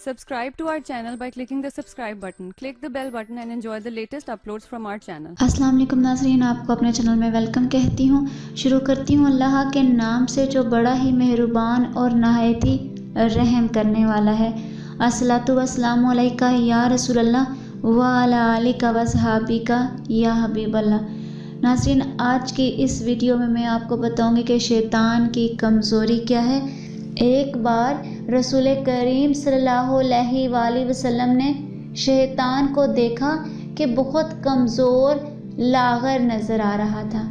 Subscribe to our channel by clicking the subscribe button. Click the bell button and enjoy the latest uploads from our channel. अस्सलाम वालेकुम नाज़रीन, आपको अपने channel में welcome कहती हूँ। शुरू करती हूँ अल्लाह के नाम से जो बड़ा ही मेहरबान और नहायत ही रहम करने वाला है। अस्सलातु वस्सलामु अलैका या रसूल अल्लाह व अला आलिका व सहाबिका या हबीब अल्लाह। नाज़रीन, आज की इस वीडियो में मैं आपको बताऊंगी कि शैतान की कमज़ोरी क्या है। एक बार रसूल करीम सल्लल्लाहु अलैहि वसल्लम ने शैतान को देखा कि बहुत कमज़ोर लागर नज़र आ रहा था।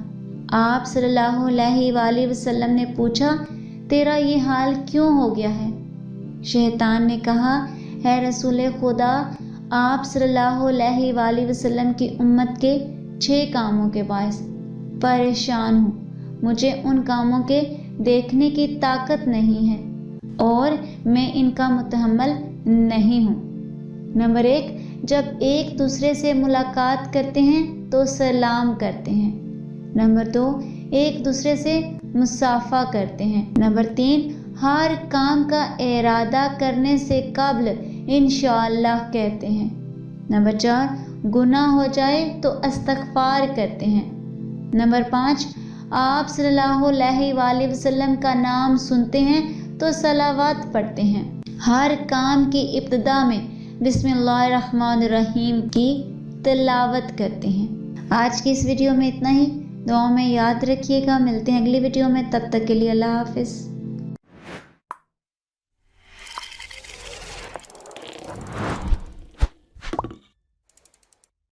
आप सल्लल्लाहु अलैहि वसल्लम ने पूछा, तेरा ये हाल क्यों हो गया है? शैतान ने कहा, है रसूल खुदा, आप सल्लल्लाहु अलैहि वसल्लम की उम्मत के 6 कामों के बायस परेशान हूँ। मुझे उन कामों के देखने की ताकत नहीं है और मैं इनका मुतहम्मल नहीं हूँ। नंबर 1, जब एक दूसरे से मुलाकात करते हैं तो सलाम करते हैं। नंबर 2, एक दूसरे से मुसाफा करते हैं। नंबर 3, हर काम का इरादा करने से कब्ल इंशाअल्लाह कहते हैं। नंबर 4, गुनाह हो जाए तो इस्तग़फ़ार करते हैं। नंबर 5, आप सल्लल्लाहु अलैहि वसल्लम का नाम सुनते हैं तो सलावत पढ़ते हैं। हर काम की इब्तिदा में बिस्मिल्लाहिर्रहमानिर्रहीम की तिलावत करते हैं। आज की इस वीडियो में इतना ही। दुआओं में याद रखिएगा। मिलते हैं अगली वीडियो में, तब तक के लिए अल्लाह हाफ़िज़।